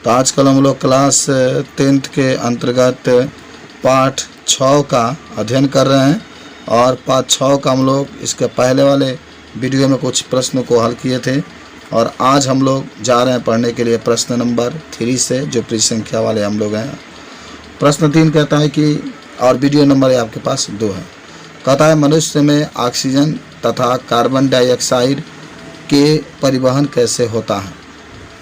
तो आजकल हम लोग क्लास 10th के अंतर्गत पाठ 6 का अध्ययन कर रहे हैं और पाठ 6 का हम लोग इसके पहले वाले वीडियो में कुछ प्रश्नों को हल किए थे और आज हम लोग जा रहे हैं पढ़ने के लिए प्रश्न नंबर 3 से, जो परिसंख्या वाले हम लोग हैं। प्रश्न 3 कहता है कि, और वीडियो नंबर आपके पास 2 है, कहता है मनुष्य में ऑक्सीजन तथा कार्बन डाइऑक्साइड के परिवहन कैसे होता है।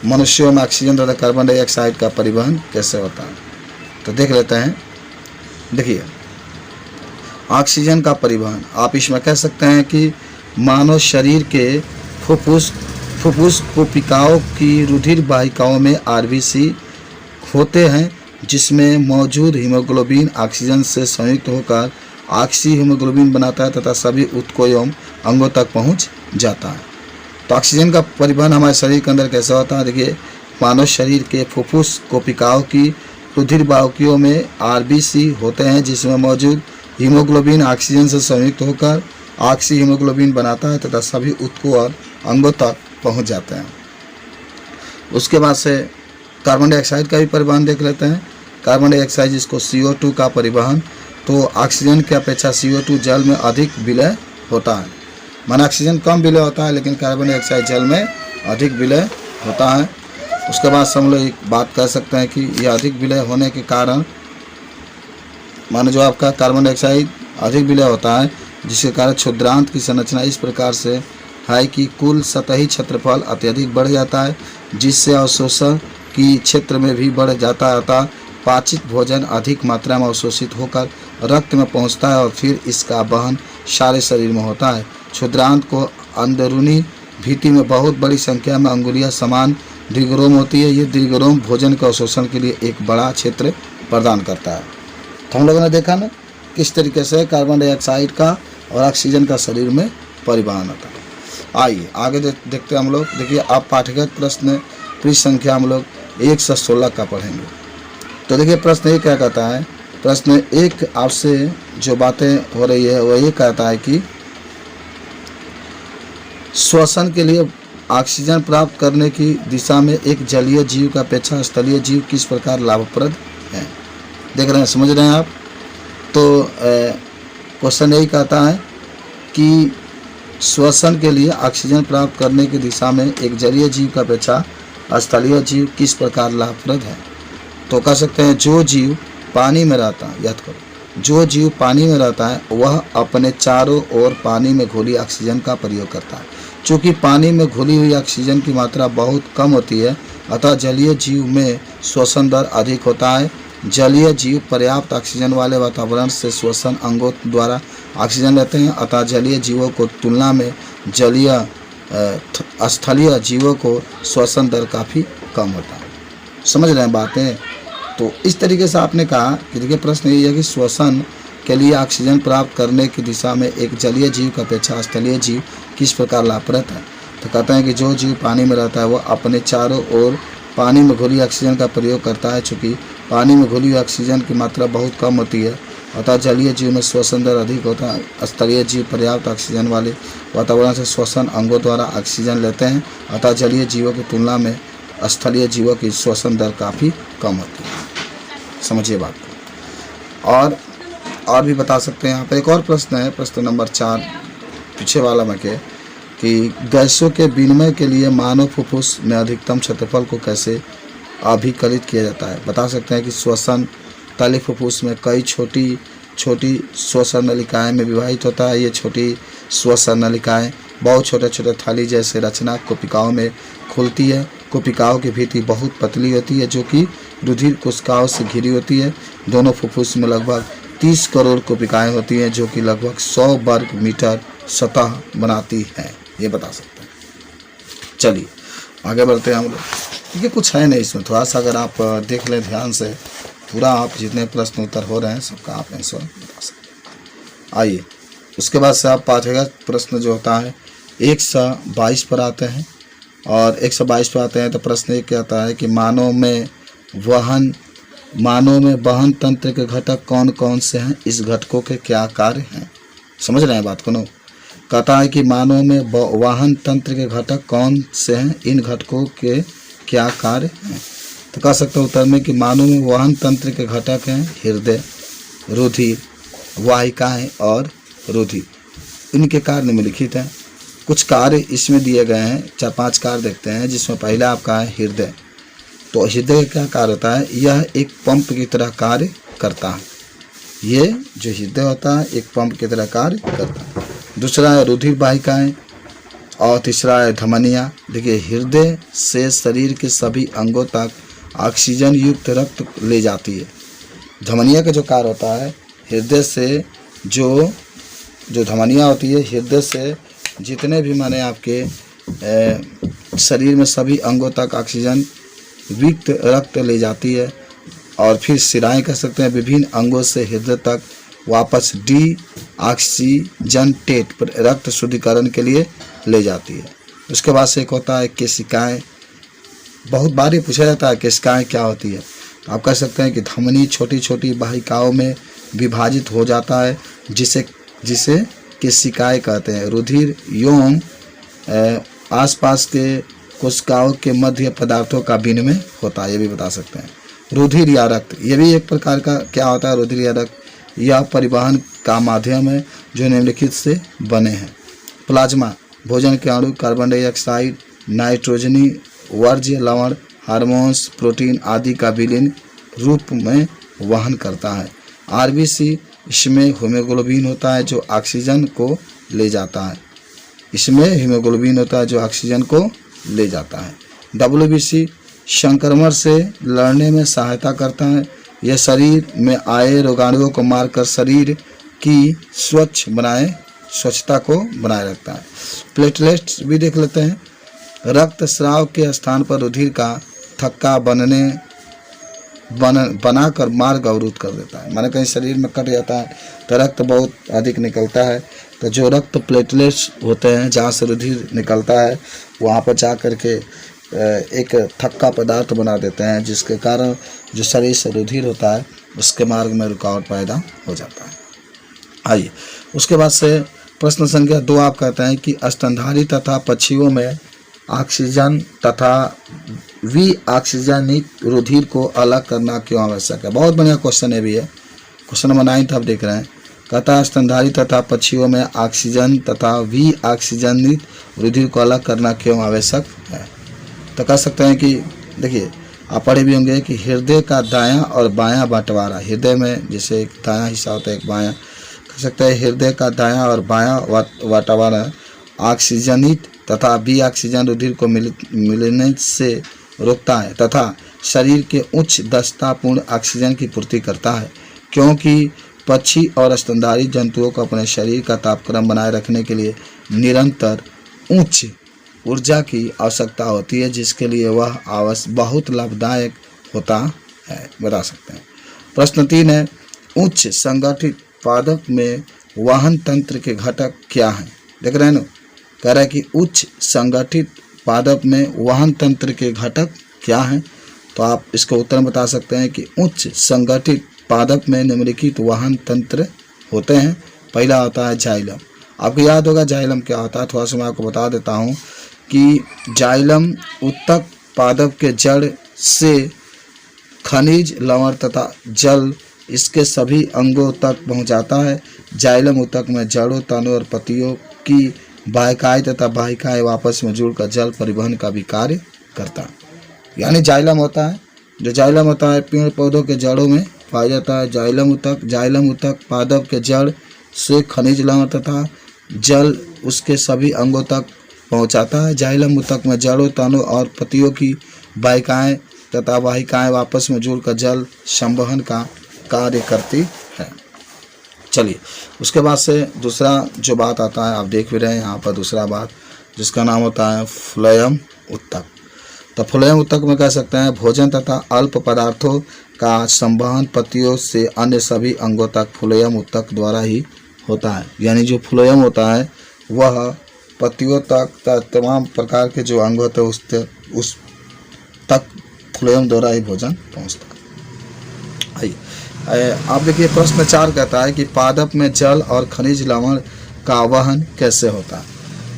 मनुष्यों में ऑक्सीजन तथा कार्बन डाइऑक्साइड का परिवहन कैसे होता है, तो देख लेते हैं। देखिए, ऑक्सीजन का परिवहन आप इसमें कह सकते हैं कि मानव शरीर के फुफ्फुस कोशिकाओं की रुधिर वाहिकाओं में आरबीसी होते हैं, जिसमें मौजूद हीमोग्लोबिन ऑक्सीजन से संयुक्त होकर ऑक्सी हीमोग्लोबिन बनाता है तथा सभी ऊतकों एवं अंगों तक पहुंच जाता है। तो ऑक्सीजन का परिवहन हमारे शरीर के अंदर कैसे होता है। देखिए, मानव शरीर के फुफ्फुस कोशिकाओं की रुधिर वाहिकाओं में आरबीसी होते हैं, जिसमें मौजूद हीमोग्लोबिन ऑक्सीजन से संयुक्त होकर ऑक्सी हीमोग्लोबिन बनाता है तथा सभी ऊतकों और अंगों तक पहुंच जाते हैं। उसके बाद से कार्बन डाइऑक्साइड का भी परिवहन देख लेते हैं। कार्बन डाइऑक्साइड जिसको CO2 का परिवहन, तो ऑक्सीजन की अपेक्षा CO2 जल में अधिक विलय होता है। माना ऑक्सीजन कम विलय होता है लेकिन कार्बन डाइऑक्साइड जल में अधिक विलय होता है। उसके बाद से हम लोग एक बात कह सकते हैं कि यह अधिक विलय होने के कारण, मानो जो आपका कार्बन डाइऑक्साइड अधिक विलय होता है, जिसके कारण क्षुद्रांत की संरचना इस प्रकार से है कि कुल सतही क्षेत्रफल अत्यधिक बढ़ जाता है, जिससे अवशोषण की क्षेत्र में भी बढ़ जाता है अतः पाचित भोजन अधिक मात्रा में अवशोषित होकर रक्त में पहुंचता है और फिर इसका वहन सारे शरीर में होता है। क्षुद्रांत को अंदरूनी भित्ति में बहुत बड़ी संख्या में अंगुलियां समान दीर्घरोम होती है। ये दीर्घरोम भोजन के अवशोषण के लिए एक बड़ा क्षेत्र प्रदान करता है। तो हम लोगों ने देखा ना किस तरीके से कार्बन डाइऑक्साइड का और ऑक्सीजन का शरीर में परिवहन होता है। आइए आगे देखते हैं हम लोग। देखिए, आप पाठ्यगत प्रश्न परिसंख्या हम लोग 1 से 16 का पढ़ेंगे। तो देखिए, प्रश्न 1 क्या कहता है। प्रश्न 1 आपसे जो बातें हो रही है वह ये कहता है कि श्वसन के लिए ऑक्सीजन प्राप्त करने की दिशा में एक जलीय जीव का अपेक्षा स्थलीय जीव किस प्रकार लाभप्रद है। देख रहे हैं, समझ रहे हैं आप। तो क्वेश्चन यही कहता है कि श्वसन के लिए ऑक्सीजन प्राप्त करने की दिशा में एक जलीय जीव का अपेक्षा स्थलीय जीव किस प्रकार लाभप्रद है। तो कह सकते हैं जो जीव पानी में रहता है, याद करो, जो जीव पानी में रहता है वह अपने चारों ओर पानी में घुली ऑक्सीजन का प्रयोग करता है। चूँकि पानी में घुली हुई ऑक्सीजन की मात्रा बहुत कम होती है अतः जलीय जीव में श्वसन दर अधिक होता है। जलीय जीव पर्याप्त ऑक्सीजन वाले वातावरण से श्वसन अंगों द्वारा ऑक्सीजन लेते हैं अतः जलीय जीवों को तुलना में स्थलीय जीवों को श्वसन दर काफ़ी कम होता है। समझ रहे हैं बातें। तो इस तरीके से आपने कहा कि देखिए, प्रश्न ये है कि श्वसन के लिए ऑक्सीजन प्राप्त करने की दिशा में एक जलीय जीव की अपेक्षा स्थलीय जीव किस प्रकार लाभप्रद है। तो कहते हैं कि जो जीव पानी में रहता है वह अपने चारों ओर पानी में घुली ऑक्सीजन का प्रयोग करता है। चूँकि पानी में घुली ऑक्सीजन की मात्रा बहुत कम होती है अतः जलीय जीव में श्वसन दर अधिक होता है। स्थलीय जीव पर्याप्त ऑक्सीजन वाले वातावरण से श्वसन अंगों द्वारा ऑक्सीजन लेते हैं अतः जलीय जीवों की तुलना में स्थलीय जीवों की श्वसन दर काफ़ी कम होती है। समझिए बात को। और भी बता सकते हैं। यहाँ पर एक और प्रश्न है, प्रश्न नंबर 4 पीछे वाला में के, कि गैसों के विनिमय के लिए मानव फुफ्फुस में अधिकतम क्षेत्रफल को कैसे अभिकलित किया जाता है। बता सकते हैं कि श्वसन तले फुफ्फुस में कई छोटी छोटी श्वसन नलिकाएं में विभाजित होता है। ये छोटी श्वसन नलिकाएं बहुत छोटे छोटे थैली जैसे रचना कोशिकाओं में खुलती है। कोशिकाओं की भित्ति बहुत पतली होती है जो कि रुधिर कोशिकाओं से घिरी होती है। दोनों फुफ्फुस में लगभग 30 करोड़ कोशिकाएं होती हैं जो कि लगभग 100 वर्ग मीटर सतह बनाती हैं। ये बता सकते हैं। चलिए आगे बढ़ते हैं हम लोग। देखिए, कुछ है नहीं इसमें, थोड़ा सा अगर आप देख लें ध्यान से, पूरा आप जितने प्रश्न उत्तर हो रहे हैं सबका आप आंसर बता सकते हैं। आइए उसके बाद से आप पाठ्यगत प्रश्न जो होता है 1 से 22 पर आते हैं। और 1 से 22 पर आते हैं तो प्रश्न एक कहता है कि मानव में वहन तंत्र के घटक कौन कौन से हैं, इस घटकों के क्या कार्य हैं। समझ रहे हैं बात को। कहता है कि मानव में वाहन तंत्र के घटक कौन से हैं, इन घटकों के क्या कार्य हैं। तो कह सकते हैं उत्तर में कि मानव में वहन तंत्र के घटक हैं हृदय, रुधिर, वाहिकाएं और रुधिर। इनके कार्य निम्नलिखित हैं। कुछ कार्य इसमें दिए गए हैं, 4-5 कार्य देखते हैं, जिसमें पहला आपका है हृदय। तो हृदय का क्या कार्य होता है? यह एक पंप की तरह कार्य करता है। ये जो हृदय होता है एक पंप की तरह कार्य करता है। दूसरा है रुधिर वाहिकाएं और तीसरा है धमनियाँ। देखिए, हृदय से शरीर के सभी अंगों तक ऑक्सीजन युक्त रक्त ले जाती है। धमनिया का जो कार्य होता है, हृदय से जो धमनियाँ होती है, हृदय से जितने भी माने आपके शरीर में सभी अंगों तक ऑक्सीजन युक्त रक्त ले जाती है। और फिर शिराएँ कह सकते हैं, विभिन्न अंगों से हृदय तक वापस ऑक्सीजनेटेड रक्त शुद्धिकरण के लिए ले जाती है। उसके बाद से एक होता है केशिकाएँ। बहुत बार ये पूछा जाता है केशिकाएँ क्या होती है। तो आप कह सकते हैं कि धमनी छोटी छोटी वाहिकाओं में विभाजित हो जाता है, जिसे केशिकाएँ कहते हैं। रुधिर एवं आसपास के कोशिकाओं के मध्य पदार्थों का विनिमय होता है, ये भी बता सकते हैं। रुधिर या रक्त, ये भी एक प्रकार का क्या होता है? रुधिर या रक्त यह परिवहन का माध्यम है जो निम्नलिखित से बने हैं। प्लाज्मा, भोजन के अणु, कार्बन डाइऑक्साइड, नाइट्रोजनी वर्ज्य, लवण, हार्मोन्स, प्रोटीन आदि का विलीन रूप में वहन करता है। आरबीसी, इसमें हीमोग्लोबिन होता है जो ऑक्सीजन को ले जाता है। डब्ल्यूबीसी, संक्रमण से लड़ने में सहायता करता है। यह शरीर में आए रोगाणुओं को मारकर शरीर की स्वच्छता को बनाए रखता है। प्लेटलेट्स भी देख लेते हैं। रक्त स्राव के स्थान पर रुधिर का थक्का बनाकर मार्ग अवरुद्ध कर देता है। माने कहीं शरीर में कट जाता है तो रक्त बहुत अधिक निकलता है, तो जो रक्त प्लेटलेट्स होते हैं जहाँ से रुधिर निकलता है वहाँ पर जा कर के एक थक्का पदार्थ बना देते हैं, जिसके कारण जो शरीर से रुधिर होता है उसके मार्ग में रुकावट पैदा हो जाता है। आइए, उसके बाद से प्रश्न संख्या 2 आप कहते हैं कि स्तनधारी तथा पक्षियों में ऑक्सीजन तथा विऑक्सीजनित रुधिर को अलग करना क्यों आवश्यक है? बहुत बढ़िया क्वेश्चन है भी है। क्वेश्चन नंबर 9 आप देख रहे हैं। कहता है स्तनधारी तथा पक्षियों में ऑक्सीजन तथा विऑक्सीजनित रुधिर को अलग करना क्यों आवश्यक है? तो कह सकते हैं कि देखिए, आप पढ़े भी होंगे कि हृदय का दायां और बायां बंटवारा, हृदय में जैसे एक दायां हिस्सा होता है एक बायां, कह सकते हैं हृदय का दायां और बायां बंटवारा ऑक्सीजनित तथा विऑक्सीजन रुधिर को मिलने से रोकता है तथा शरीर के उच्च दक्षतापूर्ण ऑक्सीजन की पूर्ति करता है। क्योंकि पक्षी और स्तनधारी जंतुओं को अपने शरीर का तापक्रम बनाए रखने के लिए निरंतर उच्च ऊर्जा की आवश्यकता होती है, जिसके लिए वह बहुत लाभदायक होता है। बता सकते हैं। प्रश्न 3 है, उच्च संगठित पादप में वहन तंत्र के घटक क्या हैं? देख रहे हैं ना, कह रहा है कि उच्च संगठित पादप में वहन तंत्र के घटक क्या हैं? तो आप इसका उत्तर बता सकते हैं कि उच्च संगठित पादप में निम्नलिखित वहन तंत्र होते हैं। पहला होता है जाइलम। आपको याद होगा जाइलम क्या होता है, थोड़ा सा मैं आपको बता देता हूँ कि जाइलम उत्तक पादप के जड़ से खनिज, लवण तथा जल इसके सभी अंगों तक पहुँचाता है। जाइलम उत्तक में जड़ों, तनों और पत्तियों की वाहिकाएं तथा वाहिकाएं आपस में जुड़कर जल परिवहन का भी कार्य करता है। यानी जाइलम होता है, जो जाइलम होता है पेड़ पौधों के जड़ों में पाया जाता है। जाइलम उत्तक पादप के जड़ से खनिज, लवण तथा जल उसके सभी अंगों तक पहुंचाता है। जाइलम उत्तक में जड़ों, तनों और पत्तियों की वाहिकाएं तथा वाहिकाएं आपस में जुड़कर जल संवहन का कार्य करती है। चलिए, उसके बाद से दूसरा जो बात आता है, आप देख भी रहे हैं यहाँ पर दूसरा बात, जिसका नाम होता है फ्लोएम उत्तक। तो फ्लोएम उत्तक में कह सकते हैं भोजन तथा अल्प पदार्थों का संवहन पत्तियों से अन्य सभी अंगों तक फ्लोएम उत्तक द्वारा ही होता है। यानी जो फ्लोएम होता है वह पत्तियों तक तमाम प्रकार के जो अंग होते हैं उस तक फ्लोएम द्वारा ही भोजन पहुँचता है। आइए, आप देखिए प्रश्न 4 कहता है कि पादप में जल और खनिज लवण का वहन कैसे होता है?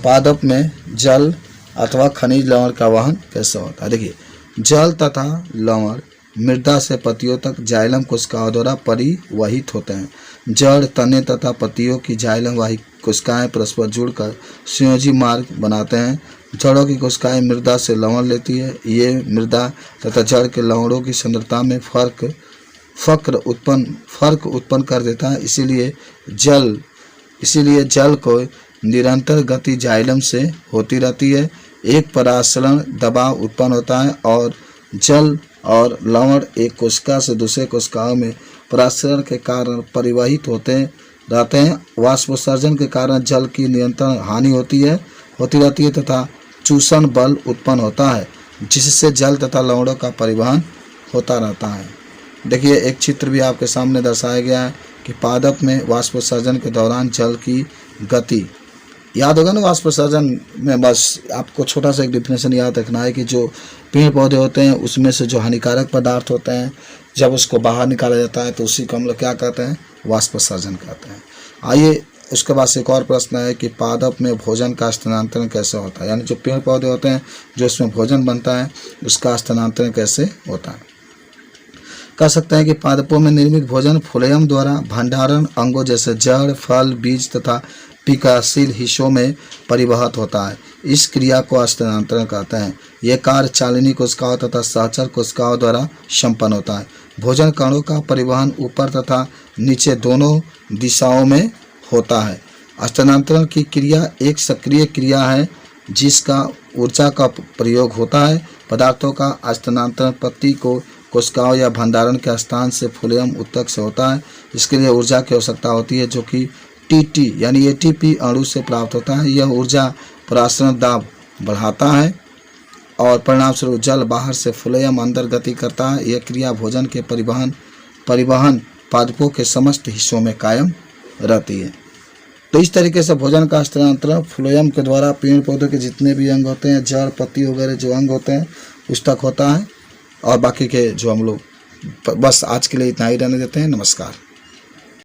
पादप में जल अथवा खनिज लवण का वहन कैसे होता है? देखिए, जल तथा लवण मृदा से पत्तियों तक जाइलम कोशिकाओं द्वारा परिवहित होते हैं। जड़, तने तथा पत्तियों की जाइलम वाही कोशिकाएं परस्पर जुड़कर संयोजी मार्ग बनाते हैं। जड़ों की कोशिकाएं मृदा से लवण लेती है। ये मृदा तथा जड़ के लवणों की सांद्रता में फर्क उत्पन्न कर देता है। इसीलिए जल को निरंतर गति जाइलम से होती रहती है। एक परासरण दबाव उत्पन्न होता है और जल और लवण एक कोशिका से दूसरे कोशिकाओं में परासरण के कारण परिवहित होते रहते हैं। वाष्पोत्सर्जन के कारण जल की निरंतर हानि होती रहती है तथा चूषण बल उत्पन्न होता है, जिससे जल तथा लवणों का परिवहन होता रहता है। देखिए, एक चित्र भी आपके सामने दर्शाया गया है कि पादप में वाष्पोत्सर्जन के दौरान जल की गति। याद होगा ना, वाष्पोत्सर्जन में बस आपको छोटा सा एक डिफिनेशन याद रखना है कि जो पेड़ पौधे होते हैं उसमें से जो हानिकारक पदार्थ होते हैं, जब उसको बाहर निकाला जाता है तो उसी को हम लोग क्या कहते हैं, वाष्पोत्सर्जन कहते हैं। आइए उसके बाद से एक और प्रश्न है कि पादप में भोजन का स्थानांतरण कैसे होता है, यानी जो पेड़ पौधे होते हैं जो उसमें भोजन बनता है उसका स्थानांतरण कैसे होता है। कह सकते हैं कि पादपों में निर्मित भोजन फ्लोएम द्वारा भंडारण अंगों जैसे जड़, फल, बीज तथा विकासशील हिस्सों में परिवहत होता है। इस क्रिया को स्थानांतरण कहते हैं। यह कार्य चालिनी कोशिकाओं तथा सहचर कोशिकाओं द्वारा संपन्न होता है। भोजन कणों का परिवहन ऊपर तथा नीचे दोनों दिशाओं में होता है। स्थानांतरण की क्रिया एक सक्रिय क्रिया है जिसका ऊर्जा का प्रयोग होता है। पदार्थों का स्थानांतरण पत्ती को कोशिकाओं या भंडारण के स्थान से फ्लोएम ऊतक से होता है। इसके लिए ऊर्जा की आवश्यकता होती है जो कि टीटी यानी एटीपी अणु से प्राप्त होता है। यह ऊर्जा परासरण दाब बढ़ाता है और परिणामस्वरूप जल बाहर से फ्लोएम अंदर गति करता है। यह क्रिया भोजन के परिवहन पादपों के समस्त हिस्सों में कायम रहती है। तो इस तरीके से भोजन का स्थानांतरण फ्लोएम के द्वारा पेड़ पौधों के जितने भी अंग होते हैं, जड़, पत्ती वगैरह जो अंग होते हैं उस तक होता है। और बाकी के जो हम लोग बस आज के लिए इतना ही रहने देते हैं। नमस्कार।